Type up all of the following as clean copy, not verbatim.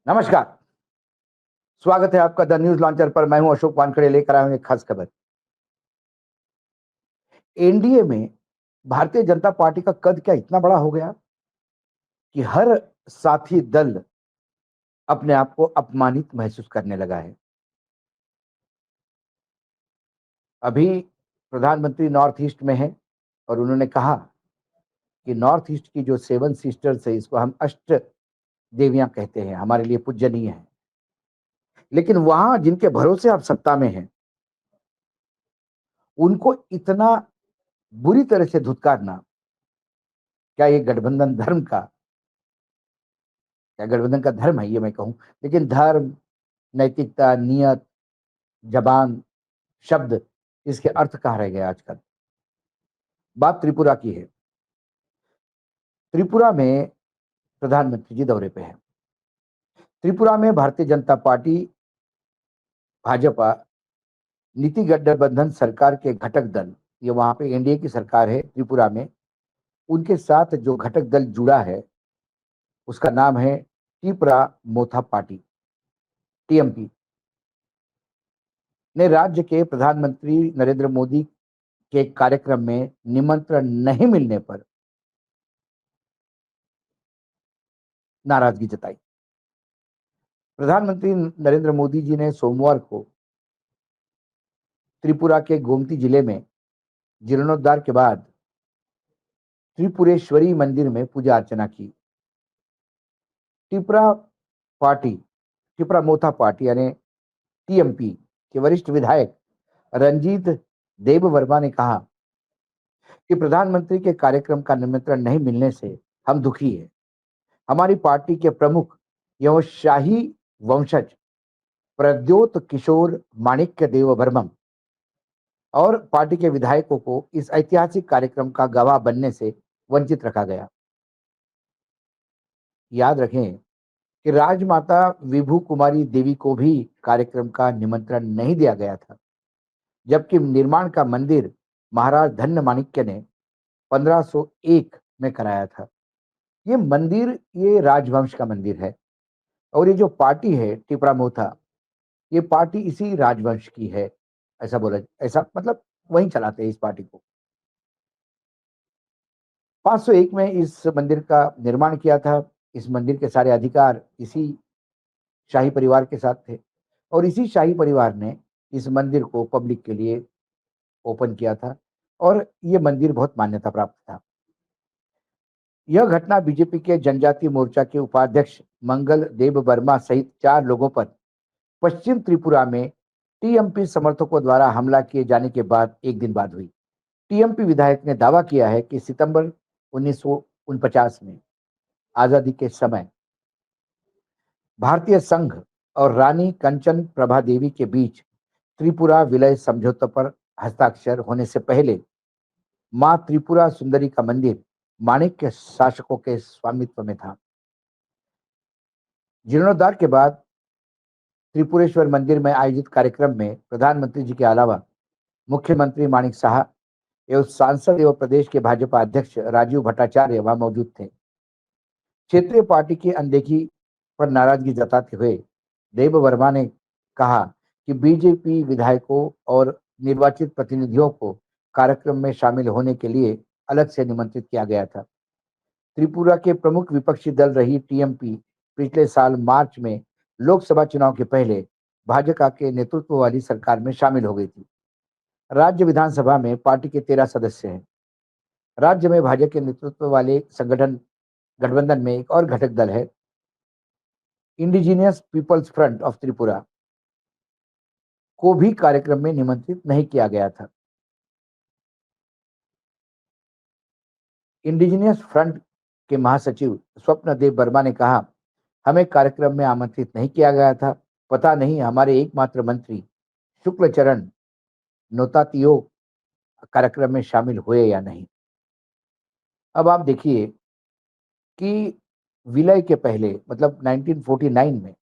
नमस्कार। स्वागत है आपका द न्यूज लॉन्चर पर। मैं हूं अशोक वानखेड़े, लेकर आया हूं एक खास खबर। एनडीए में भारतीय जनता पार्टी का कद क्या इतना बड़ा हो गया कि हर साथी दल अपने आप को अपमानित महसूस करने लगा है। अभी प्रधानमंत्री नॉर्थ ईस्ट में है और उन्होंने कहा कि नॉर्थ ईस्ट की जो सेवन सिस्टर्स है, इसको हम अष्ट देवियां कहते हैं, हमारे लिए पूजनीय है। लेकिन वहां जिनके भरोसे आप सत्ता में हैं, उनको इतना बुरी तरह से धुतकारना, क्या ये गठबंधन धर्म का क्या गठबंधन का धर्म है, ये मैं कहूं। लेकिन धर्म, नैतिकता, नियत, जबान, शब्द, इसके अर्थ कहाँ रह गए आजकल। बात त्रिपुरा की है। त्रिपुरा में प्रधानमंत्री जी दौरे पे हैं। त्रिपुरा में भारतीय जनता पार्टी, भाजपा, नीति गठबंधन सरकार के घटक दल, ये वहां पे एनडीए की सरकार है त्रिपुरा में, उनके साथ जो घटक दल जुड़ा है, उसका नाम है त्रिपुरा मोथा पार्टी, टीएमपी, ने राज्य के प्रधानमंत्री नरेंद्र मोदी के कार्यक्रम में निमंत्रण नहीं मिलने पर नाराजगी जताई। प्रधानमंत्री नरेंद्र मोदी जी ने सोमवार को त्रिपुरा के गोमती जिले में जीर्णोद्धार के बाद त्रिपुरेश्वरी मंदिर में पूजा अर्चना की। त्रिपुरा पार्टी, त्रिपुरा मोथा पार्टी यानी टीएमपी के वरिष्ठ विधायक रंजीत देव वर्मा ने कहा कि प्रधानमंत्री के कार्यक्रम का निमंत्रण नहीं मिलने से हम दुखी हैं। हमारी पार्टी के प्रमुख एवं शाही वंशज प्रद्योत किशोर माणिक्य देव वर्मम और पार्टी के विधायकों को इस ऐतिहासिक कार्यक्रम का गवाह बनने से वंचित रखा गया। याद रखें कि राजमाता विभू कुमारी देवी को भी कार्यक्रम का निमंत्रण नहीं दिया गया था, जबकि निर्माण का मंदिर महाराज धन्य माणिक्य ने 1501 में कराया था। ये मंदिर, ये राजवंश का मंदिर है। और ये जो पार्टी है टिपरा मोथा, ये पार्टी इसी राजवंश की है। ऐसा बोला, ऐसा मतलब वहीं चलाते हैं इस पार्टी को। 501 में इस मंदिर का निर्माण किया था। इस मंदिर के सारे अधिकार इसी शाही परिवार के साथ थे और इसी शाही परिवार ने इस मंदिर को पब्लिक के लिए ओपन किया था और ये मंदिर बहुत मान्यता प्राप्त था। यह घटना बीजेपी के जनजातीय मोर्चा के उपाध्यक्ष मंगल देव वर्मा सहित 4 लोगों पर पश्चिम त्रिपुरा में टीएमपी समर्थकों द्वारा हमला किए जाने के बाद एक दिन बाद हुई। टीएमपी विधायक ने दावा किया है कि सितंबर 1949 में आजादी के समय भारतीय संघ और रानी कंचन प्रभा देवी के बीच त्रिपुरा विलय समझौते पर हस्ताक्षर होने से पहले मां त्रिपुरा सुंदरी का मंदिर माणिक्य शासकों के स्वामित्व में था। जीर्णोद्धार के बाद त्रिपुरेश्वर मंदिर में आयोजित कार्यक्रम में प्रधानमंत्री जी के अलावा मुख्यमंत्री माणिक साहा एवं सांसद एवं प्रदेश के भाजपा अध्यक्ष राजीव भट्टाचार्य वहां मौजूद थे। क्षेत्रीय पार्टी की अनदेखी पर नाराजगी जताते हुए देव वर्मा ने कहा कि बीजेपी विधायकों और निर्वाचित प्रतिनिधियों को कार्यक्रम में शामिल होने के लिए अलग से निमंत्रित किया गया था। त्रिपुरा के प्रमुख विपक्षी दल रही टीएमपी पिछले साल मार्च में लोकसभा चुनाव के पहले भाजपा के नेतृत्व वाली सरकार में शामिल हो गई थी। राज्य विधानसभा में पार्टी के 13 सदस्य हैं। राज्य में भाजपा के नेतृत्व वाले संगठन गठबंधन में एक और घटक दल है, indigenous peoples front of Tripura, को भी कार्यक्रम में निमंत्रित नहीं किया गया था। इंडिजिनियस फ्रंट के महासचिव स्वप्न देव वर्मा ने कहा, हमें कार्यक्रम में आमंत्रित नहीं किया गया था। पता नहीं हमारे एकमात्र मंत्री शुक्ल चरण नोतातियो कार्यक्रम में शामिल हुए या नहीं। अब आप देखिए कि विलय के पहले मतलब 1949 में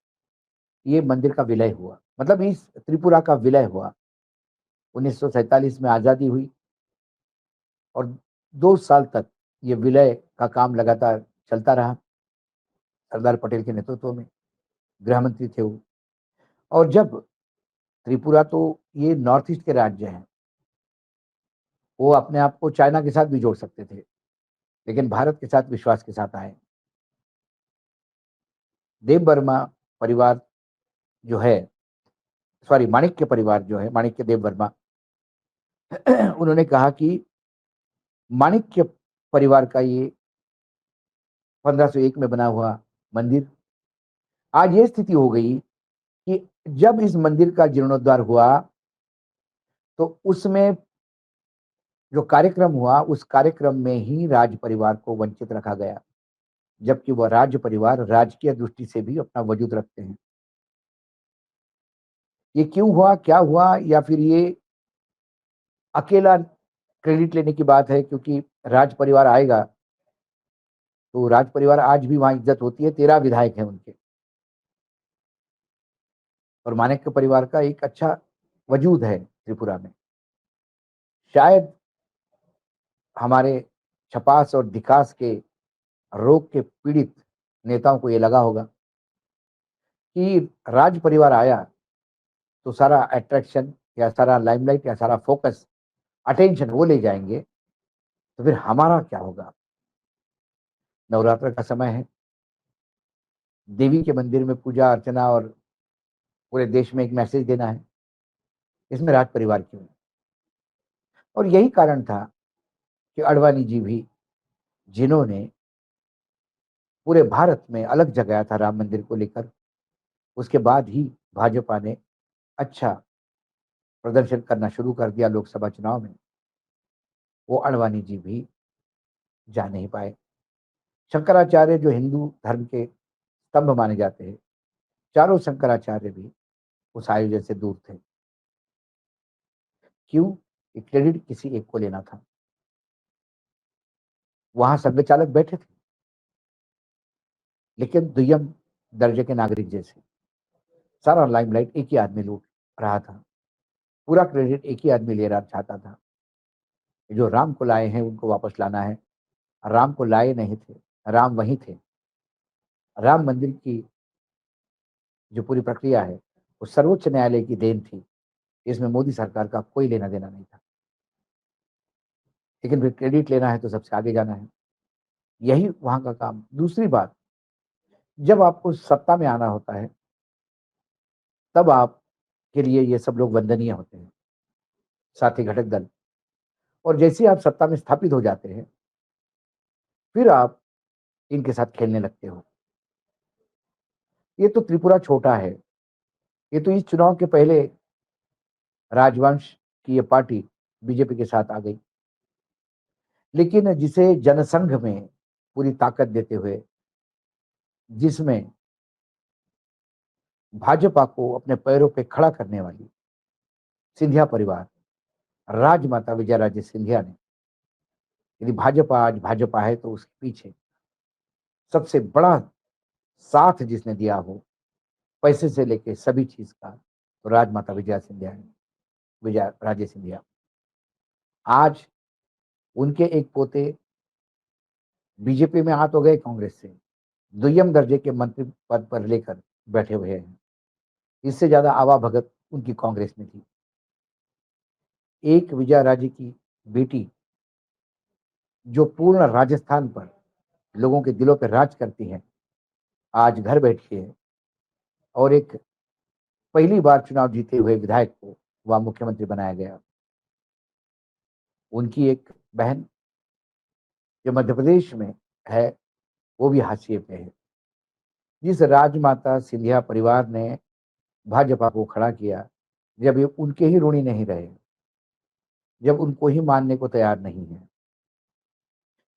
ये मंदिर का विलय हुआ, मतलब इस त्रिपुरा का विलय हुआ। 1947 में आजादी हुई और 2 साल तक ये विलय का काम लगातार चलता रहा सरदार पटेल के नेतृत्व में। गृह मंत्री थे वो। और जब त्रिपुरा तो ये नॉर्थ ईस्ट के राज्य हैं, वो अपने आप को चाइना के साथ भी जोड़ सकते थे, लेकिन भारत के साथ विश्वास के साथ आए। देव वर्मा परिवार जो है, सॉरी माणिक्य परिवार जो है, माणिक्य देव वर्मा, उन्होंने कहा कि माणिक्य परिवार का ये 1501 में बना हुआ मंदिर, आज ये स्थिति हो गई कि जब इस मंदिर का जीर्णोद्धार हुआ तो उसमें जो कार्यक्रम हुआ, उस कार्यक्रम में ही राज परिवार को वंचित रखा गया, जबकि वह राज्य परिवार राजकीय दृष्टि से भी अपना वजूद रखते हैं। ये क्यों हुआ, क्या हुआ, या फिर ये अकेला क्रेडिट लेने की बात है क्योंकि राज परिवार आएगा तो राज परिवार आज भी वहां इज्जत होती है, 13 विधायक हैं उनके, और माणिक्य परिवार का एक अच्छा वजूद है त्रिपुरा में। शायद हमारे छपास और दिखास के रोग के पीड़ित नेताओं को ये लगा होगा कि राज परिवार आया तो सारा अट्रैक्शन या सारा लाइमलाइट या सारा फोकस, अटेंशन वो ले जाएंगे, तो फिर हमारा क्या होगा। नवरात्र का समय है, देवी के मंदिर में पूजा अर्चना और पूरे देश में एक मैसेज देना है, इसमें राज परिवार क्यों। और यही कारण था कि अडवाणी जी भी, जिन्होंने पूरे भारत में अलग जगाया था राम मंदिर को लेकर, उसके बाद ही भाजपा ने अच्छा प्रदर्शन करना शुरू कर दिया लोकसभा चुनाव में, वो अडवाणी जी भी जा नहीं पाए। शंकराचार्य जो हिंदू धर्म के स्तंभ माने जाते हैं, चारों शंकराचार्य भी उस आयोजन से दूर थे। क्यों? ये क्रेडिट किसी एक को लेना था। वहां संघ चालक बैठे थे, लेकिन दुय्यम दर्जे के नागरिक जैसे सारा लाइमलाइट एक ही आदमी लूट रहा था, पूरा क्रेडिट एक ही आदमी ले रहा चाहता था। जो राम को लाए हैं उनको वापस लाना है। राम को लाए नहीं थे, राम वहीं थे। राम मंदिर की जो पूरी प्रक्रिया है वो सर्वोच्च न्यायालय की देन थी, इसमें मोदी सरकार का कोई लेना देना नहीं था। लेकिन फिर क्रेडिट लेना है तो सबसे आगे जाना है, यही वहां का काम। दूसरी बात, जब आपको सत्ता में आना होता है तब आपके लिए ये सब लोग वंदनीय होते हैं, साथी घटक दल। और जैसे ही आप सत्ता में स्थापित हो जाते हैं, फिर आप इनके साथ खेलने लगते हो। ये तो त्रिपुरा छोटा है, ये तो इस चुनाव के पहले राजवंश की ये पार्टी बीजेपी के साथ आ गई, लेकिन जिसे जनसंघ में पूरी ताकत देते हुए, जिसमें भाजपा को अपने पैरों पे खड़ा करने वाली सिंधिया परिवार, राजमाता विजयाराजे सिंधिया ने, यदि भाजपा आज भाजपा है तो उसके पीछे सबसे बड़ा साथ जिसने दिया हो, पैसे से लेके सभी चीज का, तो राजमाता विजया सिंधिया है, विजया राजे सिंधिया। आज उनके एक पोते बीजेपी में आ तो गए कांग्रेस से, दुय्यम दर्जे के मंत्री पद पर लेकर बैठे हुए हैं। इससे ज्यादा आवा भगत उनकी कांग्रेस में थी। एक विजया राजे की बेटी जो पूर्ण राजस्थान पर लोगों के दिलों पर राज करती है, आज घर बैठी है, और एक पहली बार चुनाव जीते हुए विधायक को वह मुख्यमंत्री बनाया गया। उनकी एक बहन जो मध्य प्रदेश में है, वो भी हाशिए पे है। जिस राजमाता सिंधिया परिवार ने भाजपा को खड़ा किया, जब ये उनके ही ऋणी नहीं रहे, जब उनको ही मानने को तैयार नहीं है,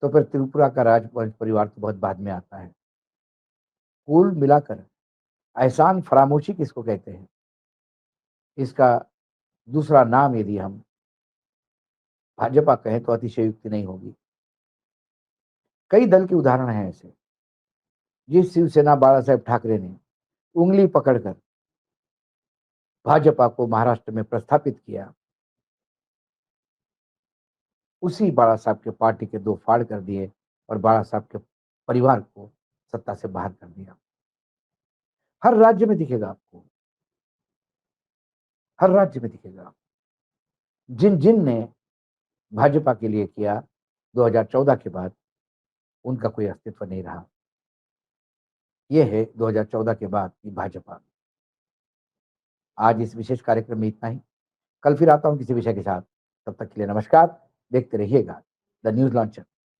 तो फिर त्रिपुरा का राजवंश परिवार तो बहुत बाद में आता है। कुल मिलाकर एहसान फरामोशी किसको कहते हैं, इसका दूसरा नाम यदि हम भाजपा कहें तो अतिशयोक्ति नहीं होगी। कई दल के उदाहरण हैं ऐसे, जिस शिवसेना बाला साहेब ठाकरे ने उंगली पकड़कर भाजपा को महाराष्ट्र में प्रस्थापित किया, उसी बाला साहब के पार्टी के दो फाड़ कर दिए और बाला साहब के परिवार को सत्ता से बाहर कर दिया। हर राज्य में दिखेगा आपको, हर राज्य में दिखेगा। जिन जिन ने भाजपा के लिए किया 2014 के बाद, उनका कोई अस्तित्व नहीं रहा। ये है 2014 के बाद की भाजपा। आज इस विशेष कार्यक्रम में इतना ही। कल फिर आता हूं किसी विषय के साथ। तब तक के लिए नमस्कार। देखते रहिएगा द न्यूज लॉन्चर।